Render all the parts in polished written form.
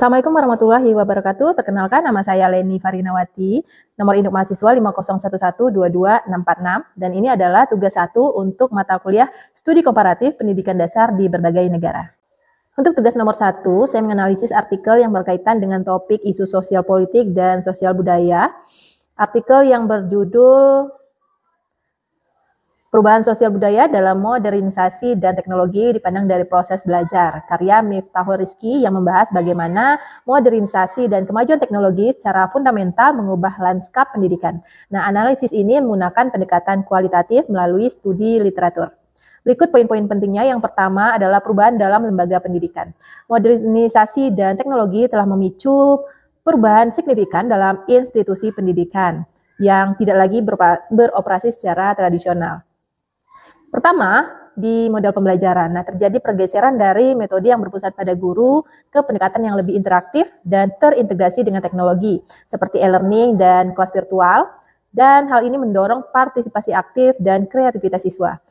Assalamualaikum warahmatullahi wabarakatuh. Perkenalkan, nama saya Leni Farinawati, nomor induk mahasiswa 501122646, dan ini adalah tugas 1 untuk mata kuliah Studi Komparatif Pendidikan Dasar di berbagai negara. Untuk tugas nomor 1, saya menganalisis artikel yang berkaitan dengan topik isu sosial politik dan sosial budaya. Artikel yang berjudul Perubahan Sosial Budaya dalam Modernisasi dan Teknologi dipandang dari proses belajar, karya Miftahul Rizky yang membahas bagaimana modernisasi dan kemajuan teknologi secara fundamental mengubah lanskap pendidikan. Nah, analisis ini menggunakan pendekatan kualitatif melalui studi literatur. Berikut poin-poin pentingnya. Yang pertama adalah perubahan dalam lembaga pendidikan. Modernisasi dan teknologi telah memicu perubahan signifikan dalam institusi pendidikan yang tidak lagi beroperasi secara tradisional. Pertama, di model pembelajaran. Nah, terjadi pergeseran dari metode yang berpusat pada guru ke pendekatan yang lebih interaktif dan terintegrasi dengan teknologi, seperti e-learning dan kelas virtual, dan hal ini mendorong partisipasi aktif dan kreativitas siswa.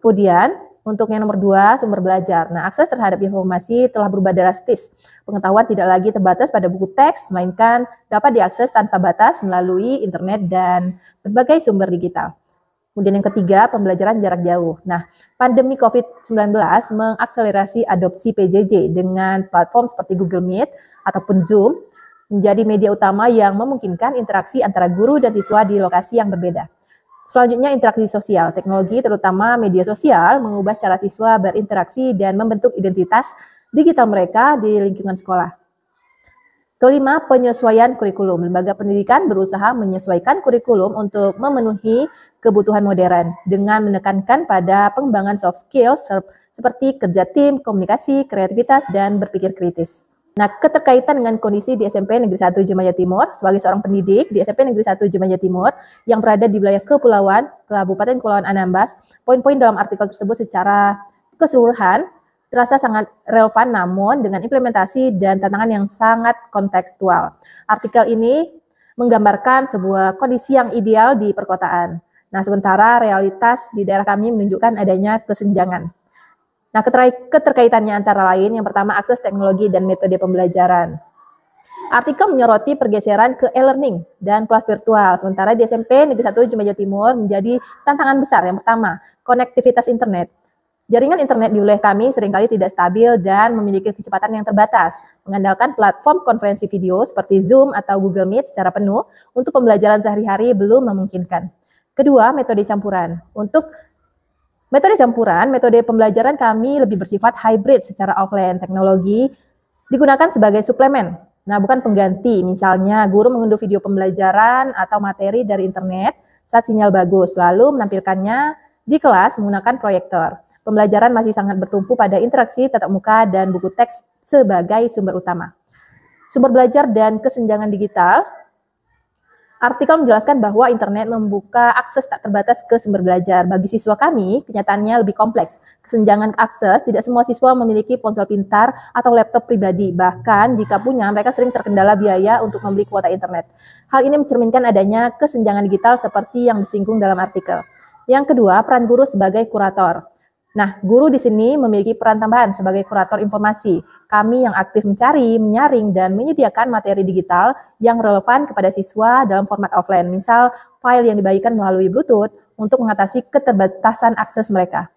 Kemudian, untuk yang nomor 2, sumber belajar. Nah, akses terhadap informasi telah berubah drastis. Pengetahuan tidak lagi terbatas pada buku teks, melainkan dapat diakses tanpa batas melalui internet dan berbagai sumber digital. Kemudian yang ketiga, pembelajaran jarak jauh. Nah, pandemi COVID-19 mengakselerasi adopsi PJJ dengan platform seperti Google Meet ataupun Zoom menjadi media utama yang memungkinkan interaksi antara guru dan siswa di lokasi yang berbeda. Selanjutnya, interaksi sosial. Teknologi, terutama media sosial, mengubah cara siswa berinteraksi dan membentuk identitas digital mereka di lingkungan sekolah. Kelima, penyesuaian kurikulum. Lembaga pendidikan berusaha menyesuaikan kurikulum untuk memenuhi kebutuhan modern dengan menekankan pada pengembangan soft skills seperti kerja tim, komunikasi, kreativitas, dan berpikir kritis. Nah, keterkaitan dengan kondisi di SMP Negeri 1 Jemaya Timur, sebagai seorang pendidik di SMP Negeri 1 Jemaya Timur yang berada di wilayah Kepulauan, Kabupaten Kepulauan Anambas, poin-poin dalam artikel tersebut secara keseluruhan terasa sangat relevan, namun dengan implementasi dan tantangan yang sangat kontekstual. Artikel ini menggambarkan sebuah kondisi yang ideal di perkotaan. Nah, sementara realitas di daerah kami menunjukkan adanya kesenjangan. Nah, keterkaitannya antara lain, yang pertama akses teknologi dan metode pembelajaran. Artikel menyoroti pergeseran ke e-learning dan kelas virtual, sementara di SMP Negeri 1 Jemaya Timur menjadi tantangan besar. Yang pertama, konektivitas internet. Jaringan internet di wilayah kami seringkali tidak stabil dan memiliki kecepatan yang terbatas. Mengandalkan platform konferensi video seperti Zoom atau Google Meet secara penuh untuk pembelajaran sehari-hari belum memungkinkan. Kedua, metode campuran. Untuk metode campuran, metode pembelajaran kami lebih bersifat hybrid secara offline. Teknologi digunakan sebagai suplemen, nah bukan pengganti. Misalnya, guru mengunduh video pembelajaran atau materi dari internet saat sinyal bagus, lalu menampilkannya di kelas menggunakan proyektor. Pembelajaran masih sangat bertumpu pada interaksi tatap muka dan buku teks sebagai sumber utama. Sumber belajar dan kesenjangan digital. Artikel menjelaskan bahwa internet membuka akses tak terbatas ke sumber belajar. Bagi siswa kami, kenyataannya lebih kompleks. Kesenjangan akses, tidak semua siswa memiliki ponsel pintar atau laptop pribadi. Bahkan jika punya, mereka sering terkendala biaya untuk membeli kuota internet. Hal ini mencerminkan adanya kesenjangan digital seperti yang disinggung dalam artikel. Yang kedua, peran guru sebagai kurator. Nah, guru di sini memiliki peran tambahan sebagai kurator informasi. Kami yang aktif mencari, menyaring, dan menyediakan materi digital yang relevan kepada siswa dalam format offline. Misal, file yang dibagikan melalui Bluetooth untuk mengatasi keterbatasan akses mereka.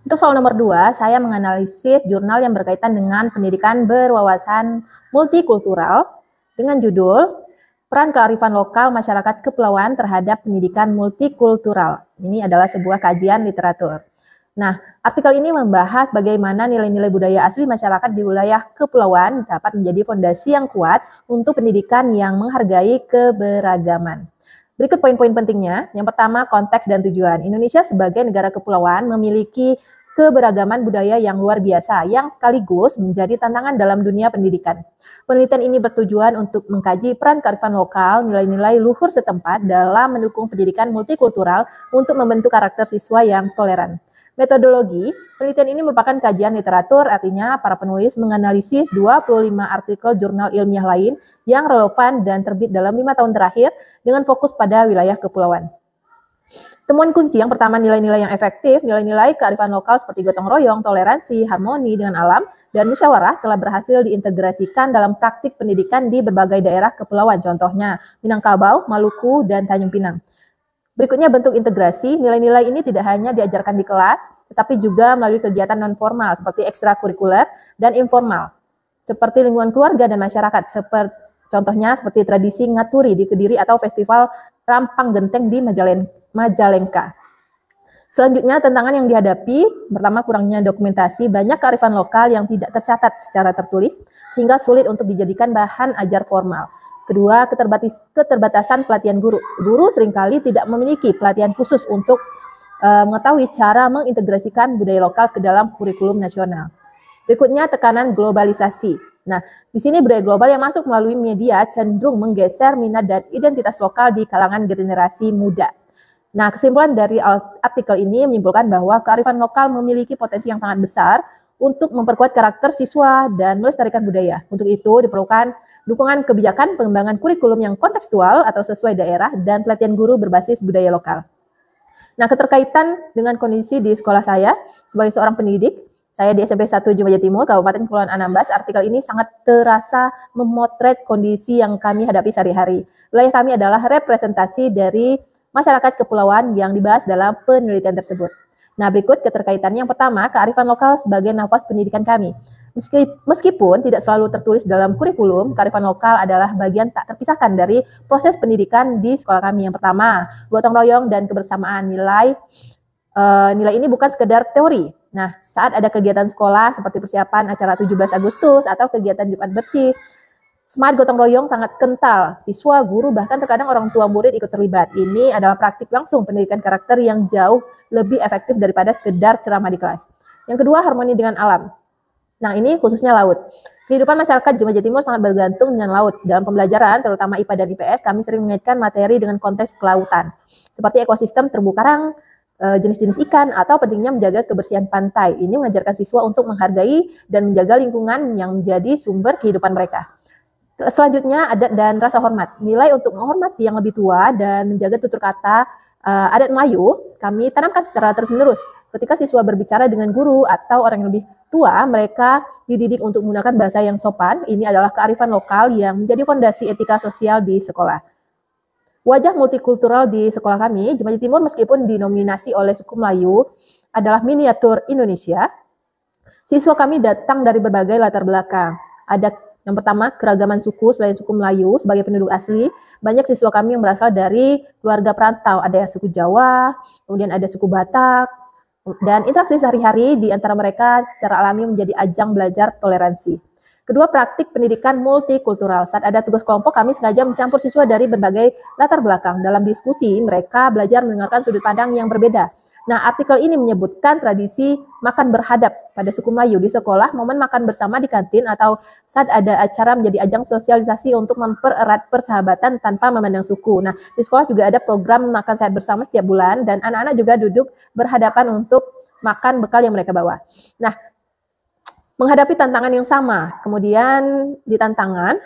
Untuk soal nomor 2, saya menganalisis jurnal yang berkaitan dengan pendidikan berwawasan multikultural dengan judul Peran Kearifan Lokal Masyarakat Kepulauan Terhadap Pendidikan Multikultural. Ini adalah sebuah kajian literatur. Nah, artikel ini membahas bagaimana nilai-nilai budaya asli masyarakat di wilayah kepulauan dapat menjadi fondasi yang kuat untuk pendidikan yang menghargai keberagaman. Berikut poin-poin pentingnya. Yang pertama, konteks dan tujuan. Indonesia sebagai negara kepulauan memiliki keberagaman budaya yang luar biasa, yang sekaligus menjadi tantangan dalam dunia pendidikan. Penelitian ini bertujuan untuk mengkaji peran kearifan lokal, nilai-nilai luhur setempat dalam mendukung pendidikan multikultural untuk membentuk karakter siswa yang toleran. Metodologi, penelitian ini merupakan kajian literatur, artinya para penulis menganalisis 25 artikel jurnal ilmiah lain yang relevan dan terbit dalam 5 tahun terakhir dengan fokus pada wilayah kepulauan. Temuan kunci yang pertama, nilai-nilai yang efektif, nilai-nilai kearifan lokal seperti gotong royong, toleransi, harmoni dengan alam, dan musyawarah telah berhasil diintegrasikan dalam praktik pendidikan di berbagai daerah kepulauan, contohnya Minangkabau, Maluku, dan Tanjung Pinang. Berikutnya bentuk integrasi, nilai-nilai ini tidak hanya diajarkan di kelas, tetapi juga melalui kegiatan non-formal seperti ekstrakurikuler dan informal, seperti lingkungan keluarga dan masyarakat, contohnya seperti tradisi ngaturi di Kediri atau festival Rampang Genteng di Majalengka. Selanjutnya, tantangan yang dihadapi, pertama kurangnya dokumentasi, banyak kearifan lokal yang tidak tercatat secara tertulis, sehingga sulit untuk dijadikan bahan ajar formal. Kedua, keterbatasan pelatihan guru. Guru seringkali tidak memiliki pelatihan khusus untuk mengetahui cara mengintegrasikan budaya lokal ke dalam kurikulum nasional. Berikutnya, tekanan globalisasi. Nah, di sini budaya global yang masuk melalui media cenderung menggeser minat dan identitas lokal di kalangan generasi muda. Nah, kesimpulan dari artikel ini menyimpulkan bahwa kearifan lokal memiliki potensi yang sangat besar untuk memperkuat karakter siswa dan melestarikan budaya. Untuk itu diperlukan dukungan kebijakan pengembangan kurikulum yang kontekstual atau sesuai daerah dan pelatihan guru berbasis budaya lokal. Nah, keterkaitan dengan kondisi di sekolah saya sebagai seorang pendidik, saya di SMP 1 Jum'at Timur, Kabupaten Kepulauan Anambas, artikel ini sangat terasa memotret kondisi yang kami hadapi sehari-hari. Wilayah kami adalah representasi dari masyarakat kepulauan yang dibahas dalam penelitian tersebut. Nah, berikut keterkaitannya. Yang pertama, kearifan lokal sebagai nafas pendidikan kami. Meskipun tidak selalu tertulis dalam kurikulum, kearifan lokal adalah bagian tak terpisahkan dari proses pendidikan di sekolah kami. Yang pertama, gotong royong dan kebersamaan. Nilai ini bukan sekedar teori. Nah, saat ada kegiatan sekolah seperti persiapan acara 17 Agustus atau kegiatan Jumat Bersih, semangat gotong royong sangat kental. Siswa, guru, bahkan terkadang orang tua murid ikut terlibat. Ini adalah praktik langsung pendidikan karakter yang jauh lebih efektif daripada sekedar ceramah di kelas. Yang kedua, harmoni dengan alam. Nah, ini khususnya laut. Kehidupan masyarakat Jum'at Timur sangat bergantung dengan laut. Dalam pembelajaran, terutama IPA dan IPS, kami sering mengaitkan materi dengan konteks kelautan, seperti ekosistem terumbu karang, jenis-jenis ikan, atau pentingnya menjaga kebersihan pantai. Ini mengajarkan siswa untuk menghargai dan menjaga lingkungan yang menjadi sumber kehidupan mereka. Selanjutnya, adat dan rasa hormat. Nilai untuk menghormati yang lebih tua dan menjaga tutur kata adat Melayu kami tanamkan secara terus-menerus. Ketika siswa berbicara dengan guru atau orang yang lebih tua, mereka dididik untuk menggunakan bahasa yang sopan. Ini adalah kearifan lokal yang menjadi fondasi etika sosial di sekolah. Wajah multikultural di sekolah kami, Jum'at Timur, meskipun dinominasi oleh suku Melayu, adalah miniatur Indonesia. Siswa kami datang dari berbagai latar belakang. Ada yang pertama, keragaman suku selain suku Melayu sebagai penduduk asli. Banyak siswa kami yang berasal dari keluarga perantau. Ada suku Jawa, kemudian ada suku Batak. Dan interaksi sehari-hari di antara mereka secara alami menjadi ajang belajar toleransi. Kedua, praktik pendidikan multikultural. Saat ada tugas kelompok, kami sengaja mencampur siswa dari berbagai latar belakang. Dalam diskusi, mereka belajar mendengarkan sudut pandang yang berbeda. Nah, artikel ini menyebutkan tradisi makan berhadap pada suku Melayu di sekolah, momen makan bersama di kantin, atau saat ada acara menjadi ajang sosialisasi untuk mempererat persahabatan tanpa memandang suku. Nah, di sekolah juga ada program makan sehat bersama setiap bulan, dan anak-anak juga duduk berhadapan untuk makan bekal yang mereka bawa. Nah, menghadapi tantangan yang sama, kemudian di tantangan,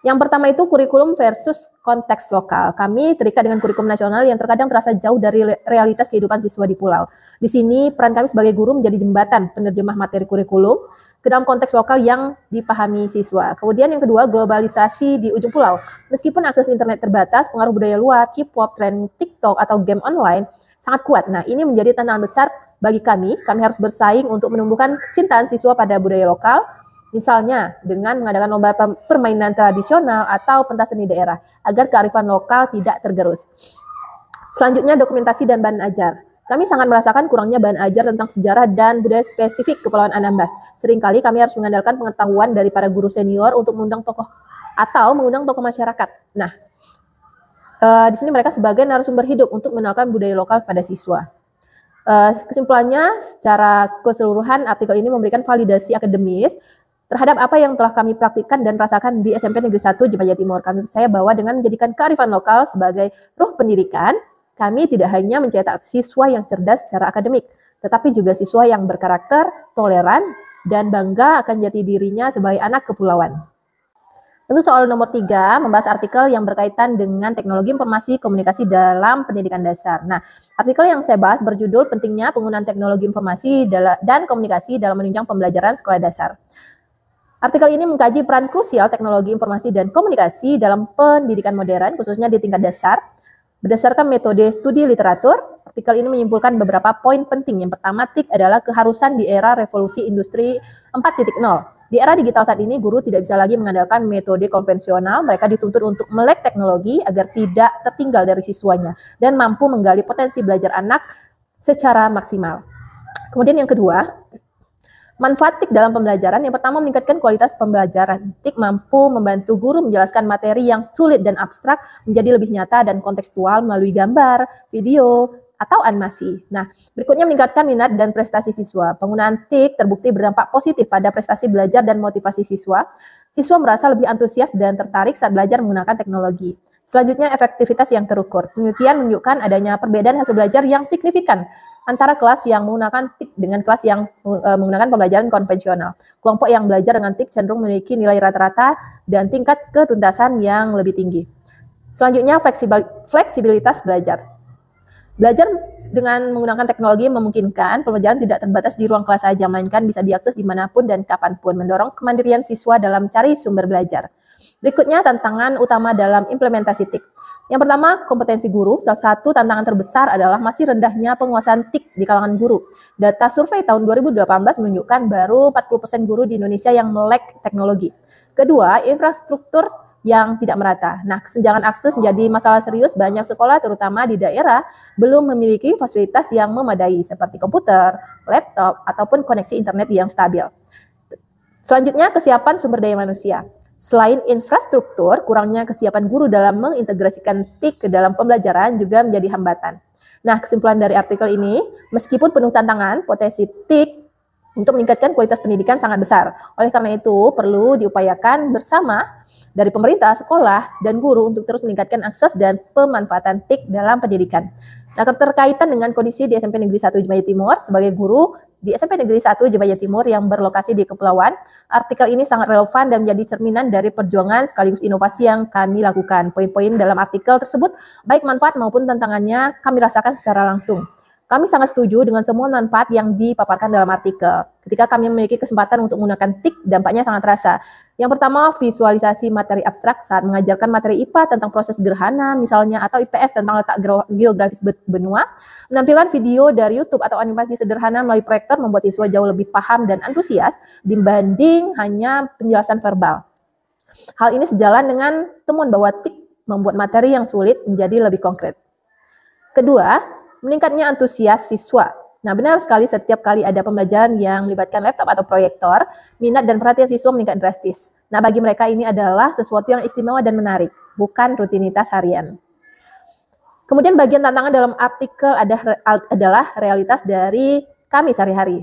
yang pertama itu kurikulum versus konteks lokal. Kami terikat dengan kurikulum nasional yang terkadang terasa jauh dari realitas kehidupan siswa di pulau. Di sini peran kami sebagai guru menjadi jembatan penerjemah materi kurikulum ke dalam konteks lokal yang dipahami siswa. Kemudian yang kedua, globalisasi di ujung pulau. Meskipun akses internet terbatas, pengaruh budaya luar, K-pop, tren TikTok, atau game online sangat kuat. Nah, ini menjadi tantangan besar bagi kami. Kami harus bersaing untuk menumbuhkan kecintaan siswa pada budaya lokal, misalnya dengan mengadakan lomba permainan tradisional atau pentas seni daerah, agar kearifan lokal tidak tergerus. Selanjutnya, dokumentasi dan bahan ajar. Kami sangat merasakan kurangnya bahan ajar tentang sejarah dan budaya spesifik Kepulauan Anambas. Seringkali kami harus mengandalkan pengetahuan dari para guru senior untuk mengundang tokoh masyarakat. Nah, di sini mereka sebagai narasumber hidup untuk mengenalkan budaya lokal pada siswa. Kesimpulannya, secara keseluruhan artikel ini memberikan validasi akademis terhadap apa yang telah kami praktikkan dan rasakan di SMP Negeri 1 Jum'at Timur. Kami percaya bahwa dengan menjadikan kearifan lokal sebagai ruh pendidikan, kami tidak hanya mencetak siswa yang cerdas secara akademik, tetapi juga siswa yang berkarakter, toleran, dan bangga akan jati dirinya sebagai anak kepulauan. Untuk soal nomor 3, membahas artikel yang berkaitan dengan teknologi informasi komunikasi dalam pendidikan dasar. Nah, artikel yang saya bahas berjudul Pentingnya Penggunaan Teknologi Informasi dan Komunikasi dalam Menunjang Pembelajaran Sekolah Dasar. Artikel ini mengkaji peran krusial teknologi informasi dan komunikasi dalam pendidikan modern, khususnya di tingkat dasar. Berdasarkan metode studi literatur, artikel ini menyimpulkan beberapa poin penting. Yang pertama, TIK adalah keharusan di era revolusi industri 4.0. Di era digital saat ini, guru tidak bisa lagi mengandalkan metode konvensional. Mereka dituntut untuk melek teknologi agar tidak tertinggal dari siswanya dan mampu menggali potensi belajar anak secara maksimal. Kemudian yang kedua, manfaat TIK dalam pembelajaran. Yang pertama, meningkatkan kualitas pembelajaran. TIK mampu membantu guru menjelaskan materi yang sulit dan abstrak menjadi lebih nyata dan kontekstual melalui gambar, video, atau animasi. Nah, berikutnya meningkatkan minat dan prestasi siswa. Penggunaan TIK terbukti berdampak positif pada prestasi belajar dan motivasi siswa. Siswa merasa lebih antusias dan tertarik saat belajar menggunakan teknologi. Selanjutnya, efektivitas yang terukur. Penelitian menunjukkan adanya perbedaan hasil belajar yang signifikan antara kelas yang menggunakan TIK dengan kelas yang menggunakan pembelajaran konvensional. Kelompok yang belajar dengan TIK cenderung memiliki nilai rata-rata dan tingkat ketuntasan yang lebih tinggi. Selanjutnya, fleksibilitas belajar. Belajar dengan menggunakan teknologi memungkinkan pembelajaran tidak terbatas di ruang kelas saja, melainkan bisa diakses dimanapun dan kapanpun, mendorong kemandirian siswa dalam mencari sumber belajar. Berikutnya, tantangan utama dalam implementasi TIK. Yang pertama, kompetensi guru. Salah satu tantangan terbesar adalah masih rendahnya penguasaan TIK di kalangan guru. Data survei tahun 2018 menunjukkan baru 40% guru di Indonesia yang melek teknologi. Kedua, infrastruktur yang tidak merata. Nah, kesenjangan akses menjadi masalah serius. Banyak sekolah, terutama di daerah, belum memiliki fasilitas yang memadai seperti komputer, laptop, ataupun koneksi internet yang stabil. Selanjutnya, kesiapan sumber daya manusia. Selain infrastruktur, kurangnya kesiapan guru dalam mengintegrasikan TIK ke dalam pembelajaran juga menjadi hambatan. Nah, kesimpulan dari artikel ini, meskipun penuh tantangan, potensi TIK untuk meningkatkan kualitas pendidikan sangat besar. Oleh karena itu, perlu diupayakan bersama dari pemerintah, sekolah, dan guru untuk terus meningkatkan akses dan pemanfaatan TIK dalam pendidikan. Nah, keterkaitan dengan kondisi di SMP Negeri 1 Jemaya Timur, sebagai guru di SMP Negeri 1 Jemaya Timur yang berlokasi di Kepulauan, artikel ini sangat relevan dan menjadi cerminan dari perjuangan sekaligus inovasi yang kami lakukan. Poin-poin dalam artikel tersebut, baik manfaat maupun tantangannya, kami rasakan secara langsung. Kami sangat setuju dengan semua manfaat yang dipaparkan dalam artikel. Ketika kami memiliki kesempatan untuk menggunakan TIK, dampaknya sangat terasa. Yang pertama, visualisasi materi abstrak saat mengajarkan materi IPA tentang proses gerhana, misalnya, atau IPS tentang letak geografis benua. Menampilkan video dari YouTube atau animasi sederhana melalui proyektor membuat siswa jauh lebih paham dan antusias dibanding hanya penjelasan verbal. Hal ini sejalan dengan temuan bahwa TIK membuat materi yang sulit menjadi lebih konkret. Kedua, meningkatnya antusias siswa. Nah, benar sekali setiap kali ada pembelajaran yang melibatkan laptop atau proyektor, minat dan perhatian siswa meningkat drastis. Nah, bagi mereka ini adalah sesuatu yang istimewa dan menarik, bukan rutinitas harian. Kemudian bagian tantangan dalam artikel adalah realitas dari kami sehari-hari.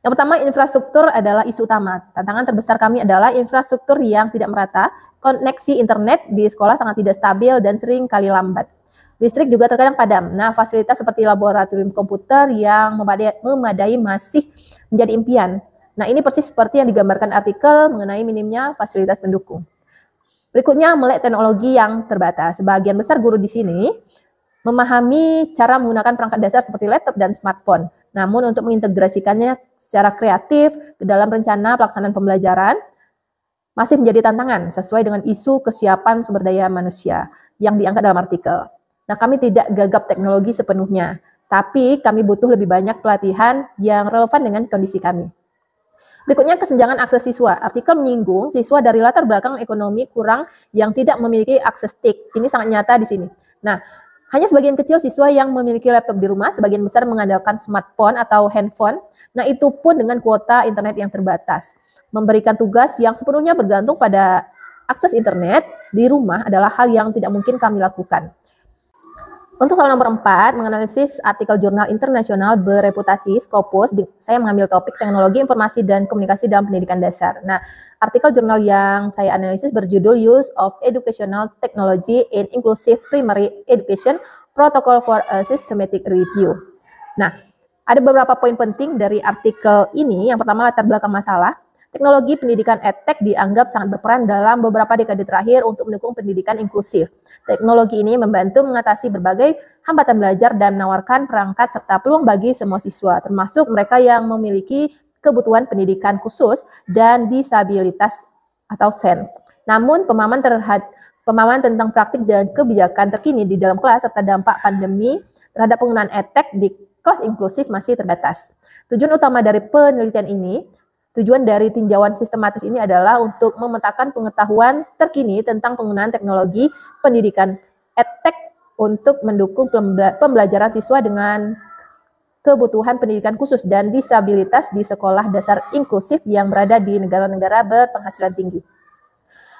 Yang pertama, infrastruktur adalah isu utama. Tantangan terbesar kami adalah infrastruktur yang tidak merata, koneksi internet di sekolah sangat tidak stabil dan sering kali lambat. Listrik juga terkadang padam. Nah, fasilitas seperti laboratorium komputer yang memadai masih menjadi impian. Nah, ini persis seperti yang digambarkan artikel mengenai minimnya fasilitas pendukung. Berikutnya, melek teknologi yang terbatas. Sebagian besar guru di sini memahami cara menggunakan perangkat dasar seperti laptop dan smartphone. Namun, untuk mengintegrasikannya secara kreatif ke dalam rencana pelaksanaan pembelajaran masih menjadi tantangan sesuai dengan isu kesiapan sumber daya manusia yang diangkat dalam artikel. Nah, kami tidak gagap teknologi sepenuhnya, tapi kami butuh lebih banyak pelatihan yang relevan dengan kondisi kami. Berikutnya, kesenjangan akses siswa. Artikel menyinggung siswa dari latar belakang ekonomi kurang yang tidak memiliki akses TIK. Ini sangat nyata di sini. Nah, hanya sebagian kecil siswa yang memiliki laptop di rumah, sebagian besar mengandalkan smartphone atau handphone. Nah, itu pun dengan kuota internet yang terbatas. Memberikan tugas yang sepenuhnya bergantung pada akses internet di rumah adalah hal yang tidak mungkin kami lakukan. Untuk soal nomor 4, menganalisis artikel jurnal internasional bereputasi Scopus, saya mengambil topik teknologi informasi dan komunikasi dalam pendidikan dasar. Nah, artikel jurnal yang saya analisis berjudul Use of Educational Technology in Inclusive Primary Education, Protocol for a Systematic Review. Nah, ada beberapa poin penting dari artikel ini. Yang pertama, latar belakang masalah. Teknologi pendidikan EdTech dianggap sangat berperan dalam beberapa dekade terakhir untuk mendukung pendidikan inklusif. Teknologi ini membantu mengatasi berbagai hambatan belajar dan menawarkan perangkat serta peluang bagi semua siswa, termasuk mereka yang memiliki kebutuhan pendidikan khusus dan disabilitas atau SEN. Namun, pemahaman tentang praktik dan kebijakan terkini di dalam kelas serta dampak pandemi terhadap penggunaan EdTech di kelas inklusif masih terbatas. Tujuan utama dari penelitian ini, tujuan dari tinjauan sistematis ini adalah untuk memetakan pengetahuan terkini tentang penggunaan teknologi pendidikan EdTech untuk mendukung pembelajaran siswa dengan kebutuhan pendidikan khusus dan disabilitas di sekolah dasar inklusif yang berada di negara-negara berpenghasilan tinggi.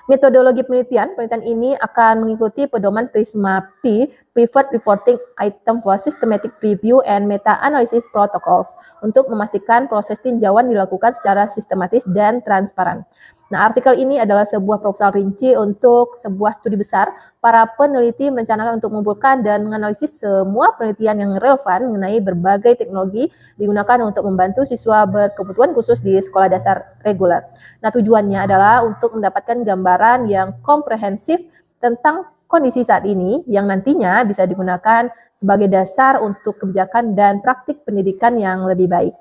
Metodologi penelitian ini akan mengikuti pedoman PRISMA-P, Preferred Reporting Item for Systematic Review and Meta-Analysis Protocols, untuk memastikan proses tinjauan dilakukan secara sistematis dan transparan. Nah, artikel ini adalah sebuah proposal rinci untuk sebuah studi besar. Para peneliti merencanakan untuk mengumpulkan dan menganalisis semua penelitian yang relevan mengenai berbagai teknologi digunakan untuk membantu siswa berkebutuhan khusus di sekolah dasar reguler. Nah, tujuannya adalah untuk mendapatkan gambaran yang komprehensif tentang kondisi saat ini yang nantinya bisa digunakan sebagai dasar untuk kebijakan dan praktik pendidikan yang lebih baik.